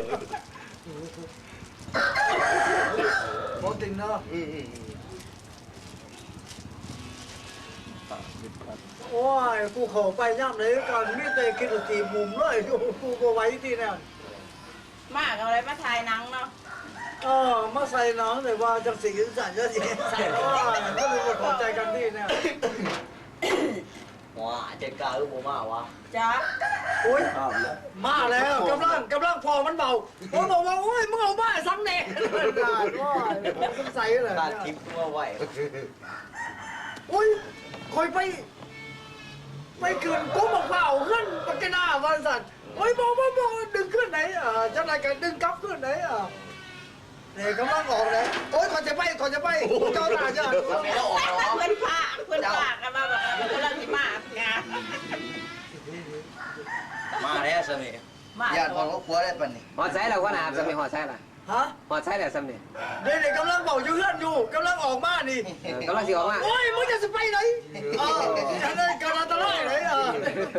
kiểu vô tình đó ôi cô khổ bay nhắm đấy còn biết về cái đồ thì mùm rồi cô váy thì nào มากอะไรมาถ่ายหนังเนาะ มาใส่น้องเลยว่าจังสีสันจะสีใส่ว่าก็เลยมาขอใจกันที่เนี่ย ว้าเจ๊กาลูกโมมาวะ จ้า อุ้ยมาแล้วกำลังพอมันเบาผมบอกว่าโอ้ยมึงเอาบ้าสังเด็กได้ว่าต้องใส่เลย ตาทิพย์ตัวไหว อุ้ยคอยไปขึ้นกูบอกเปล่าขึ้นปากกนาวันสันโอ้ยบอกดึงขึ้นไหนจะอะไรกันดึงกลับขึ้นไหนเนี่ยกำลังออกเลยโอ้ยก่อนจะไปเจ้าหน้าจ้ะ เราไม่ต้องออก เพื่อนฝากกันมาแบบเพื่อนที่มากงาน มาแล้วสมิญาติของครอบครัวได้ปะนี่ หอดใส่แล้วว่านาสำนี่หอดใส่ละ ฮะ หอดใส่แล้วสำนี่ เด็กกำลังบอกอยู่เพื่อนอยู่กำลังออกมานี่ กำลังสิออกมา โอ้ยมึงจะไปไหนจะได้กำลังตะไลไหน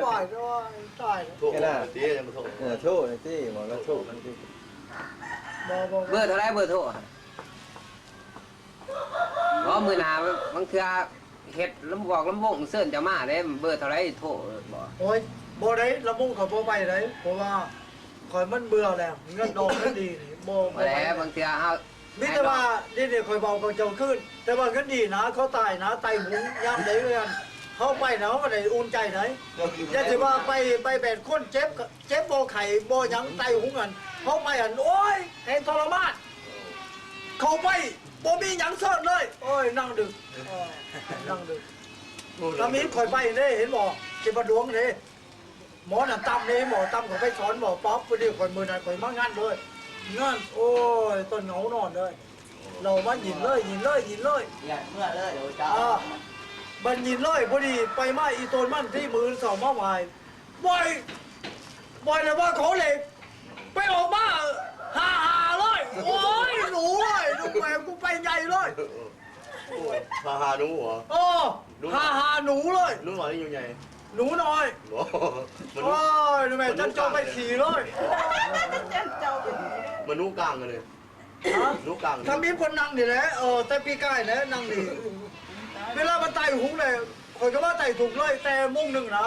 ปล่อยด้วยตาย ถูกแล้วตีจะมาถูก โทษนะที่หมอแล้วโทษมันที่ บอก เบอร์เท่าไรเบอร์โทรเพราะมือหนาบางเทื่อเฮ็ดลำบอกลำวงเสิร์นจะมาได้เบอร์เท่าไรโทรบอก โอ้ยบ่ได้ละมุ่งเขาบ่ไปได้เพราะว่าคอยมันเบื่อแล้วเงินดอกไม่ดีบ่ บ่แล้วบางเทื่อเฮา มิแต่ว่านี่คอยเบากับเจ้าขึ้นแต่ว่าเงินดีนะเขาตายนะไตหุงย่ำได้เงินเขาไปนะเขาได้อุ่นใจไหนอย่าถือว่าไปแบกคนเจ็บบ่ไข่บ่ยังไตหุงกันเขาไปอันโอ้ยให้ทรมานเขาไปบ่มีหยังเสิร์ฟเลยโอ้ยนั่งดึกนั่งดึกถ้ามีคอยไปเด้เห็นบ่เจ็บดวงเด้หมอน่ะตั้มนี่หมอตั้มเขาไปสอนหมอป๊อปไปดิคอยมือนั้นคอยมางานเลยงานโอ้ยต้นเหงานอนเลยเรามาหยินเลย ญาติเมื่อเลยเดี๋ยวจ้า บันยินเลยพอดีไปมาอีโตนมันที่มือสองมาหวายบ่อยเลยว่าเขาเหล็กไปออกมาหาเลยโอ้ยหนูเลยดูแม่กูไปใหญ่เลย หาหนูเหรอ โอ้หาหนูเลย หนูหน่อยอยู่ใหญ่ หนูน้อย มัน โอ้ยดูแม่จันโจไปขี่เลย เจ้า มันนูกลางกันเลยนูกลาง ถ้ามีคนนั่งนี่แหละแต่ปีกายนะนั่งนี่เวลามันไต่หุงเลยคอยก็ว่าไต่ถูกเลยแต่มุ่งหนึ่งนะ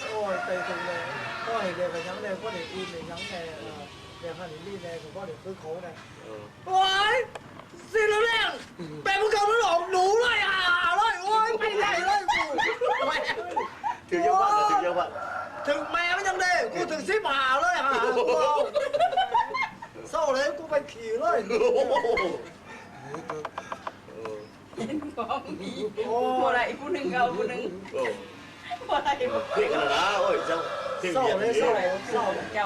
โอ้ยไต่ถูกเลยก็เห็นเด็กกันยังเลยก็เด็กอื่นเลยยังแน่เด็กขันนี่แน่ก็เด็กซื้อเขาเลยโอ้ยสิแล้วแรงแปลงมันเก่ามันหลอกหนูเลยเลยโอ้ยไปไหนเลยกู ถึงเยอะมากถึงเยอะมาก ถึงแม่มันยังเด็กกูถึง10 เลยกูเศร้าเลยกูไปขี่เลย เห็นของมีผู้ใดผู้หนึ่งเอาผู้หนึ่งผู้ใด เพื่อนกันนะโอ้ยเจ้า เศร้าเลยเศร้า เจ้า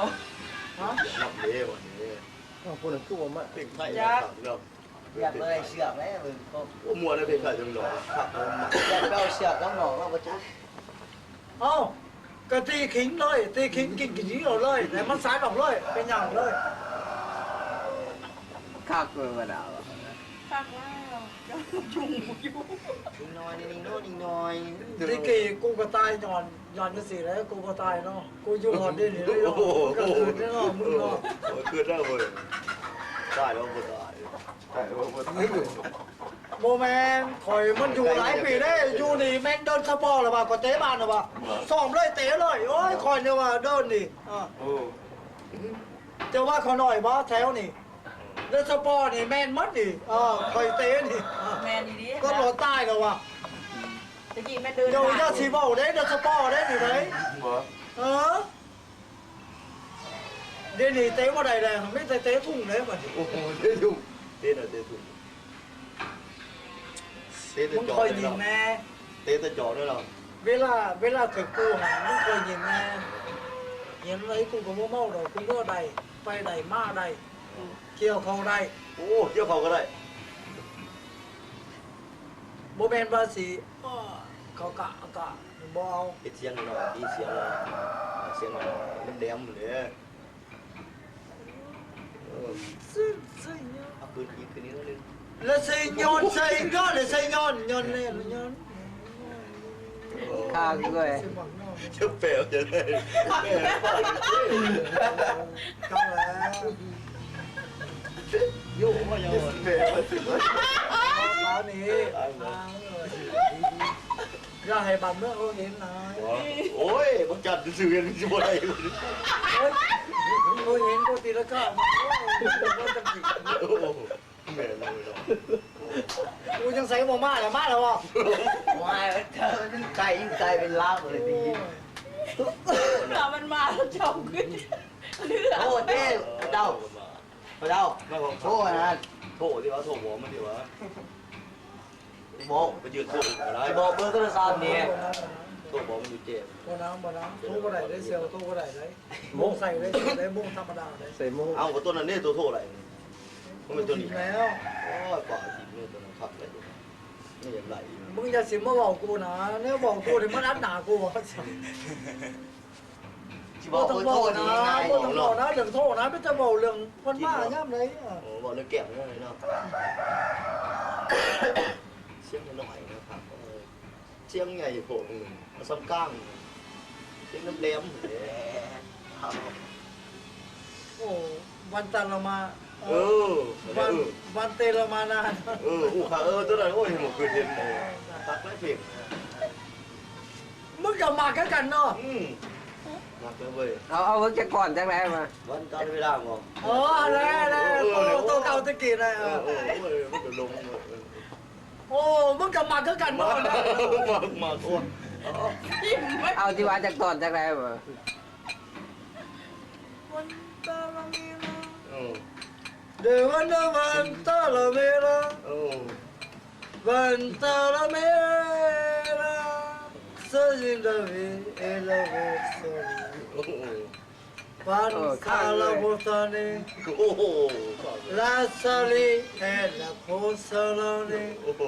ฮะ หนักเด้วันนี้ คนหนึ่งคือว่ามา เพลงไทยนะครับเนาะ อยากเลยเชือกแล้วมึงก็ โอ้มัวได้เพลงไทยจังหนอครับ อยากเอาเชือกแล้วหนองเราก็จะ เอ้าก็ตีขิงเลยตีขิงกินกินยิงเราเลยแต่มันสายออกเลยเป็นอย่างเลย ข้าวเกลือมาดาว ฝากแล้วจุ่มอยู่ นิ่งน้อยนิ่งโน่นนิ่งน้อย ตีกี่กูก็ตายย้อนก็สิแล้วกูก็ตายเนาะกูอยู่หอดดินนี่เลยเนาะก็คืนเนาะมึงเนาะ คือได้เลยได้แล้วบ่ได้ ใช่ว่า โมแมนข่อยมันอยู่หลายปีได้อยู่นี่แม่งเดินสปอร์หรือเปล่าก็เตะบ้านหรือเปล่าซ้อมเลยเตะเลยโอ้ยข่อยเนี่ยว่าเดินนี่จะว่าเขาหน่อยบ่แถวนี่เดินสปอร์นี่แม่นมัดนี่ข่อยเตะนี่ แมนดีๆ ก็รอใต้แล้วว่ะ ตะกี้แม่เดิน เดี๋ยวจะสีเบาได้เดินสปอร์ได้หรือไง หัว เดี๋ยวนี้เตะว่าใดเลยไม่เตะทุ่งเลยมัน โอ้โหเต้นถูกเต้นเต้นถูกเต้น มึง จอ คอย ได้ ยิ หรง อ แน่ เต้นจอได้หรอ เวลาถึงกูหันมึงคอยยิงแน่ยิงไรกูก็บ่เมาดอกกูก็ได้ไปได้มาได้เกี่ยวเขาได้ โอ้เกี่ยวเขาก็ได้ โมเมนต์ภาษีเขากะบ่เอา ไอเสียงหน่อยอีเสียงหน่อยเสียงหน่อยมันแดมเลยเอาคืนอีกคืนนี้นึง แล้วใส่ย้อนใส่ย้อนเลยใส่ย้อนย้อนเลยย้อน ข้าวเกลือ เชื่อเปลวจะได้ เข้าแล้ว มานี่อย่าให้บังเมื่อเขาเห็นนะ โอ้ยบังจัดสื่อกันสิบ่ได้ เขาเห็นกูตีละก้ากูยังใส่หมอมาแล้วมาแล้วอ่ะ ว้ายเธอมันไก่ยิ่งไก่เป็นลาบเลยดี ถ้ามันมาแล้วเจ้าขึ้นเลือด โอ้เด้เจ้าเจ้าโอ้นะ โถที่ว่าโถหัวมันที่ว่า บอก ไปยืนโถอะไร บอกเบอร์โทรศัพท์นี่ โถบอกมันอยู่เจ็บ บ่น้ำตู้ก็ได้ได้เซลตู้ก็ได้ได้มุ่งใส่ได้มุ่งธรรมดาได้ ใส่หมู เอากับตัวนั้นนี่ตัวโถอะไรมันเป็นตัวนี้ แล้ว โอ้ยป่าสิเนี่ยตัวนั้นขับอะไรนี่อย่างไร มึงอย่าสิมาบอกกูนะเนี่ยบอกกูเดี๋ยวมันอัดหนากูบอก ที่บ บ่ อก ต้อง เบอร์ บ โท อ ร ก นี่ นะ ง่าย บ่ต้องบอกนะเรื่องโทษนะไม่จะบอกเรื่องคนบ้าย่ำเลย โอ้บอกเรื่องแก้วนี่เนาะเสียงหน่อยนะครับเสียงใหญ่โผล่ซ้ำก้างเสียงน้ำเลี้ยม โอ้วันตันเรามา วันเตเรามานาน อู้ขาตัวนั้นโอ้ยหมดคืนเย็นเลยตักไม่เพียง มึงกับมากันเนาะ หนักเลยเว้ย เอาเพิ่งจะก่อนจังไรมา วันตอนเวลาบอก อ๋อแล้วตัวเก่าตะกี้นะ มันจะลง โอ้มึงกับมากันเนาะ มาโอ้ ยิ้มไม่ เอาที่ว่าจากตอนจังไรมา วันตาละเมลา โอ้ เดี๋ยววันตาละเมลา โอ้ วันตาละเมลาสจินดาวีเอลาเวสโล โอ้ วันคาลาโบตานี โอ้โห ลาซาลีเอลาโคซาลานี โอ้โห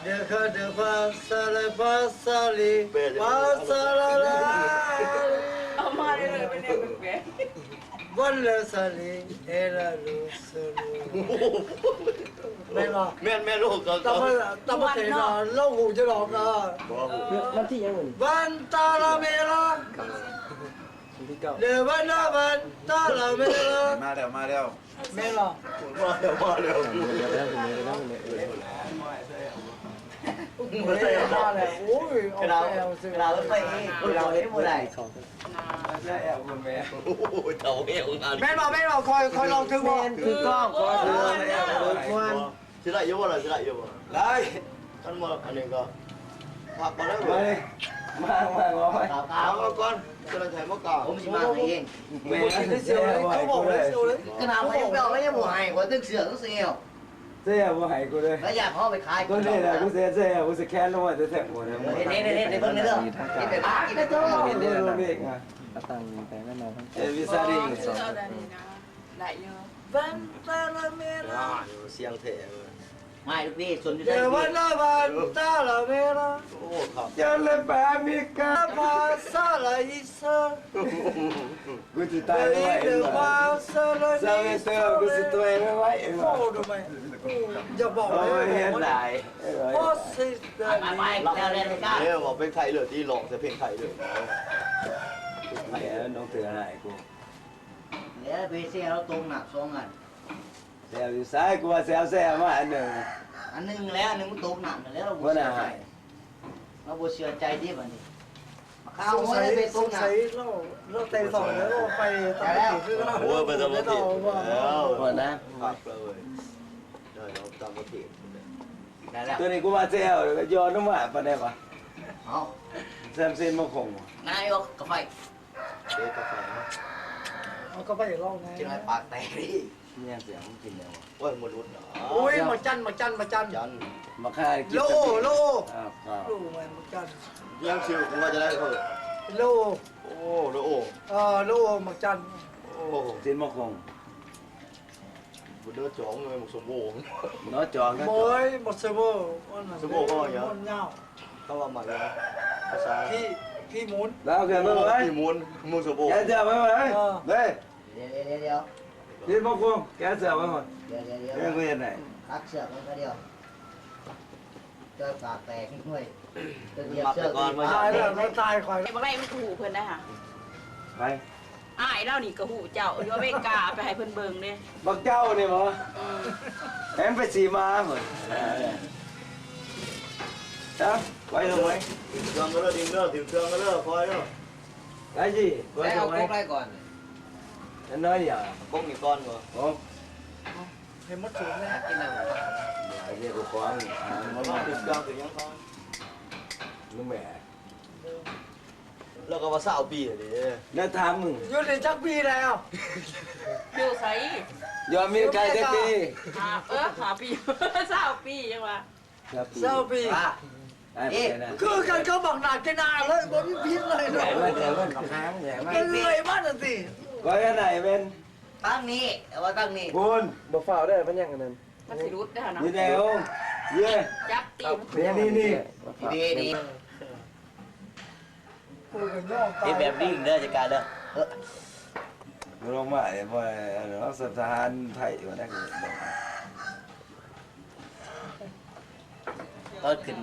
เดี๋ยวข้าเดี๋ยวพาซาลีพาซาลีพาซาลาลา เอามาได้เลยเป็นเด็กแปลก วันเลซาลีเอลาลูซาลูไม่หรอก แม่ลูกก็ ตำมาเทนาเล่าหูจะหลอกอ่ะ วันที่ยังไง วันตาลาเมลา วันที่เก้า เดี๋ยววันตาลาเมลา มาแล้ว เมลา มาเร็วมาเร็ว เดี๋ยวแล้วเดี๋ยวแล้ว ไม่ได้มาแล้วโอ้ยเอา เรา แอลซื้อ เราไปเองเราเห็นหมดเลย ได้แอบคุณแม่ โอ้โหเจ้าเอวงาน แม่บอกคอยลองถึงบ่ คือกล้องก็คือแอบคุณวัน จะได้เยอะวะล่ะจะได้เยอะวะ ได้ ท่านมาอันนี้ก็พักมาแล้ว มาเลยมาง้อ ตา เอามาก่อนจะได้ใช้มะกา ผมจะมาเอง แม่ เสียวเลยเขาบอกเลยเสียวเลย ขนาดไม่เอาไม่ยังหวกว่าตึกเสือต้องเสียว เสียบ่ให้กูเลย แล้วอยากเขาไปขาย กูนี่แหละกูเสียกูจะแค้นลงมาจะแทงหัวนะ เน่เพิ่งในเรื่องกินไปบ้ากินไปโต เห็นได้รู้เด็กอ่ะตั้งแต่แม่น้องวิซาดิง ซื้อเอาได้นี่นะหลายเยอะ วันตาลาเมลา เสียงเถะ ไม่ลูกพี่ส่วนอยู่ เดี๋ยววันตาลาเมลา โอ้ครับ จะเลยไปอเมริกา พาซาลาอิซา กูจะตายไม่ไหว เดี๋ยวพาซาลา ซาเวเตอร์กูจะตัวไม่ไหว โอ้ทำไมอย่าบอก โอ้ เลย เห็นไหน โอ้สิเด ไปแล้วเรียนกัน เนี่ยบอกเป็นไทยเลยที่หลอกจะเพลงไทยเลย แหมน้องเตือนอะไรกู แล้วไปเสียเราตรงหนักสองอัน แซวอยู่ซ้ายกูว่าแซวมาอันหนึ่ง อันนึงแล้วอันนึงมันตรงหนักแล้วเราบูเชื่อใจเราบูเชื่อใจที่บันนี้ข้าว สง หัว สัย ได้ไปต ส รง ง หนั สั ก ยเราเตะสองแล้วไปตามที่คือเรา โอ้ยไปตามมาผิดแล้ว หมดนะ พักเลยได้เราตามมาผิด ได้แล้ว ตัวนี้กูว่าแซวแล้วก็ย้อนลงมาปะได้ปะ เอา แซมเซนมาคง นายกกาแฟ เด็กกาแฟ เอาก็ไปลองไง กินอะไรปากแตกดิ เนี่ยเสียงกินแล้ว โอ้ยมนุษย์เนาะ โอ้ยมาจัน จัน มาฆ่ากิน โล ครับ โลมันมาจัน ยังชิวผมว่าจะได้เพิ่ม โล โอ้โหโอ้ โลมาจัน โอ้ เซนมาคง บุเดอร์จ๋องเลยหมกสมบูรณ์ เนาะจองกัน โอ้ยหมดเซเวอร์มันเงา เข้ามาใหม่แล้วภาษา พี่หมุน แล้วเกิดมาไหม พี่มุนมึงสมบูรณ์ แกเสือมาไหมเฮ้ย เดี๋ยว เซนมาคงแกเสือมาหมด เดี๋ยว เรื่องกูยังไง ตักเสือกมันก็เดียวเจอปากแตกด้วยเจอเสือก ตายแล้วตายคอย ไอ้บางไรมันถูกเพื่อนได้ค่ะ ไป อ้ายเล่านี่ก็หูเจ้าอยู่อเมริกาไปให้เพิ่นเบิ่งเด้ บักเจ้านี่บ่ อืม แหมไปสีมาเหมือนครับไว้ลงไว้ ถึงเครื่องก็เลิกดิ้งเลิกถึงเครื่องก็เลิกคอยเลิก ไอ้จีไว้ ได้ ล เอา งไว้ กกไรก่อน นั่นน้อยเดียว ก้มอีกก้อนก่อน โอ้ ให้มัดสูงแน่ กินน้ำ ไอ้เรียกกูฟ้องอ่า มั มัน น มา มา ถึงเครื่องถึงยังก้อน ลุงแม่ แล้วก็ว่าสาวปีอ่ะดิ แล้วถามมึง อยู่ในจักปีแล้ว อยู่ไส ยอมมีใครได้ปี ขาปี 20ปียังว่า ครับ เศร้าปี ไอ้ปีนะ คือกันเขาบอกหนากินนาเลยบ่มีพิษเลย แห เนาะ มเดี๋ยวมันค้างแหม มันเหนื่อยมากน่ะสิ ไว้กันไหนเป็น ตั้งนี้แต่ว่าตั้งนี้ บุญ บ่ฟ้าวได้มันยังกันนั้น มันสิรุดได้อเนาะ นี่เดียวเย่ จับตีน นี่นี่ ดีดี คุยกันย่องตา ที่ ย แบบนี้เด้อจัดการเด้อ ลงมาเนี่ยพอเราสถานไทยวันนั้น ตอนขึ้น